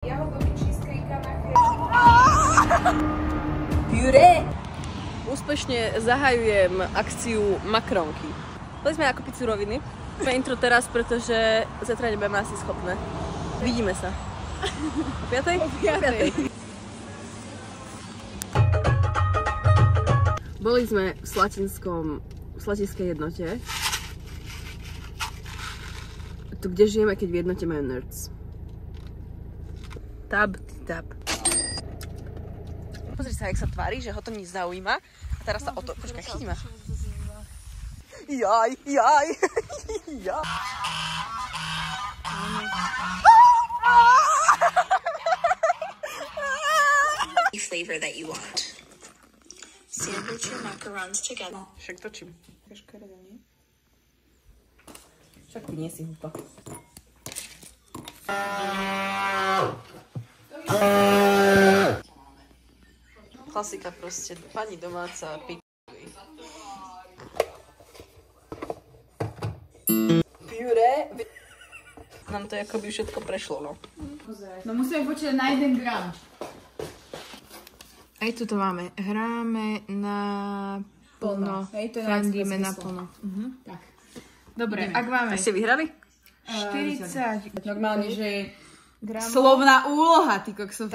Jahodový cheesecake na Puré! Úspešne zahajujem akciu makronky. Dali sme ako pizzu roviny. Intro teraz, pretože zajtra nebudeme asi schopné. Vidíme sa. O 5:00? O 5:00. Boli sme v Slatinskej jednote. Tu, kde žijeme, keď v jednote majú nerds. Tab. Pozri sa, jak sa tvári, že ho to nič zaujíma. A teraz sa o to... Počkaj, chyť ma. Jaj. Flavor that you want. Sandwich your macarons together. Však točím. Však ty nie si húpa. Klasika proste, pani domáca Puré. Nám to akoby všetko prešlo, no. No musíme počítať na 1 gram. Aj tu to máme. Hráme na plno. Hej, to je fandíme na plno. Tak. Dobre, Ak máme A ste vyhrali? 40 normálne, že gramov. slovná úloha, ty kokso.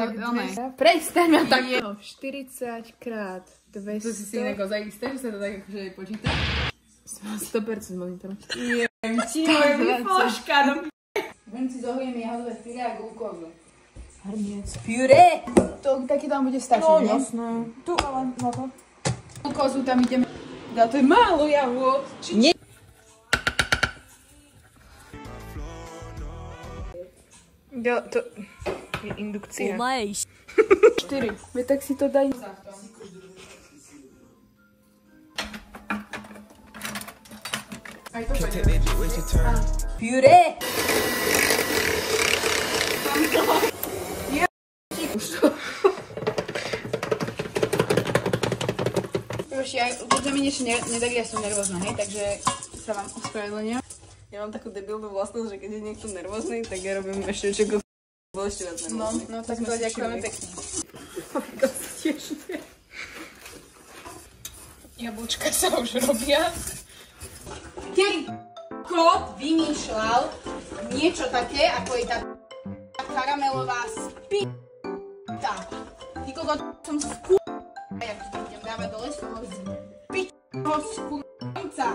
Prestaň ma tak. 40 krát To si si 200. inak ozaj isté, že sa to tak akože počíta? 100% monitoru. Ti moje vyfloška, no. Vem si zohrieme jahodové pyré a glukózu. Puré! To taky tam bude stačiť, No, nie? jasné. Tu, ale na to. Glukózu tam ideme. Ja to je málo jahôd. Nie. To je indukcia. 4. Veď tak si to daj. Aj to Puré! Proši, keď sa mi niečo nedarí, ja som nervózna, hej, takže sa vám ospravedlňujem. Ja mám takú debilnú vlastnosť, že keď je niekto nervózny, tak ja robím ešte čo bol ešte viac nervózny. No tak to ďakujeme pekne. Jablčka sa už robia. Keď kód vymýšľal niečo také, ako je tá karamelová spita. Ty kokot, som ja to idem dávať dole z toho spičného skurca.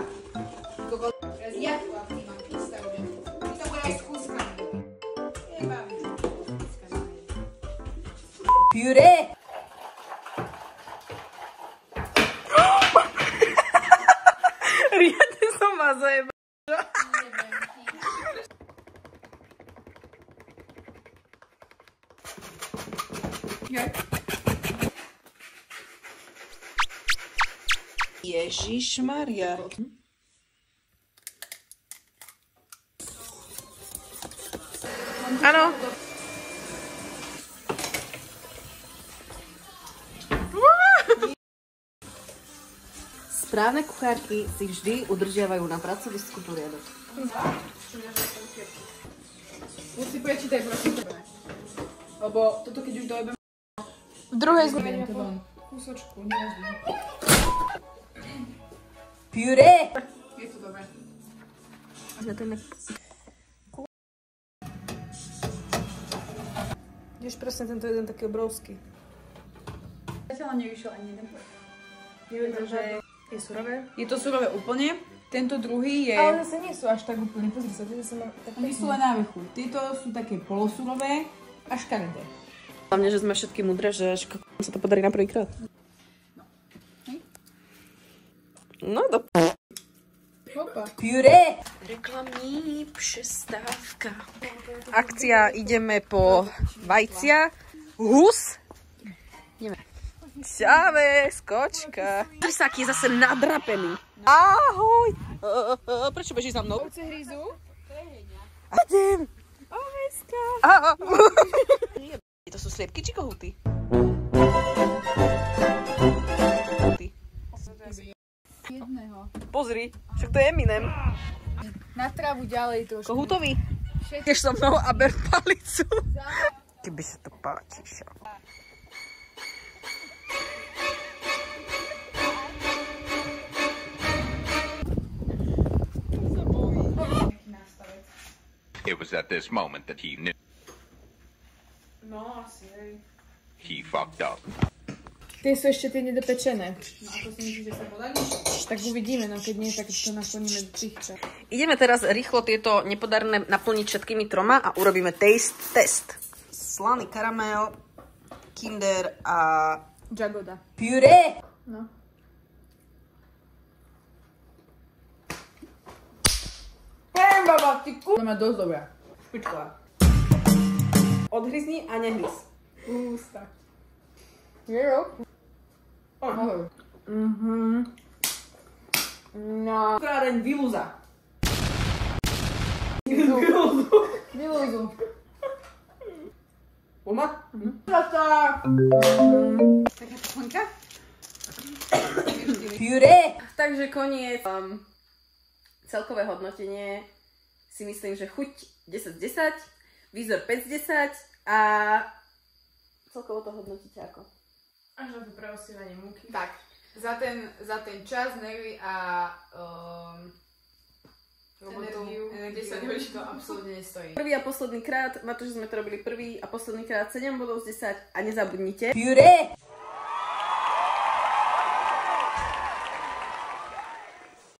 Ty kokot, teraz ja tu a ty mám pista robiť. Ty to bude aj s kúskami. Nebaví. Puré! Riadne som ma zajebal. Ježišmaria. Áno. Správne kuchárky si vždy udržiavajú na pracovisku poriadok. Už si prečítaj, prosím tebe. Lebo toto keď už dojebem V druhej zmene kúsočku, nevadí. Puré! Je to dobré. Vidíš presne tento jeden taký obrovský. Zatiaľ nevyšiel ani jeden projekt. Neviem, že je surové. Je to surové úplne. Tento druhý je... Ale zase nie sú až tak úplne. Pozri sa, tieto sa má tak Oni sú len na vrchu. Tieto sú také polosurové a škaredé. Hlavne, že sme všetky múdre, že až sa to podarí na prvýkrát. No do... Hopa. Puré! Reklamní přestávka. Akcia, ideme po vajcia. Hus. Ideme. Čave, skočka. Prysák je zase nadrapený. Ahoj. Prečo bežíš za mnou? Ovce hryzú? A idem. Oveska. To sú sliepky či kohúty? Jedného. Pozri, však to je Eminem. Na trávu ďalej trošku. Kohútový. Tiež so mnou a ber palicu. Keby sa to páči. It was at this moment that he knew. No, asi, hej. He fucked up. Tie sú ešte tie nedopečené. No a to si myslíš, že sa podarí? Tak uvidíme, no keď nie, tak to naplníme do týchto. Ideme teraz rýchlo tieto nepodarné naplniť všetkými troma a urobíme taste test. Slaný karamel, Kinder a... Jagoda. Puré! No. Baba, ty ku... To má dosť dobrá. Špičková. Odhryzni a nehryz. Ústa. Jo. Ahoj. No. Krádeň vylúza. Vylúzu. Oma? Tata. Taká členka? Puré! Takže koniec. Celkové hodnotenie si myslím, že chuť 10 z 10, výzor 5 z 10 a celkovo to hodnotíte ako? Až na to preosývanie múky. Tak, za ten čas, nervy a energiu 10 hodín to absolútne nestojí. Prvý a posledný krát, na to, že sme to robili prvý a posledný krát 7 bodov z 10 a nezabudnite. Puré!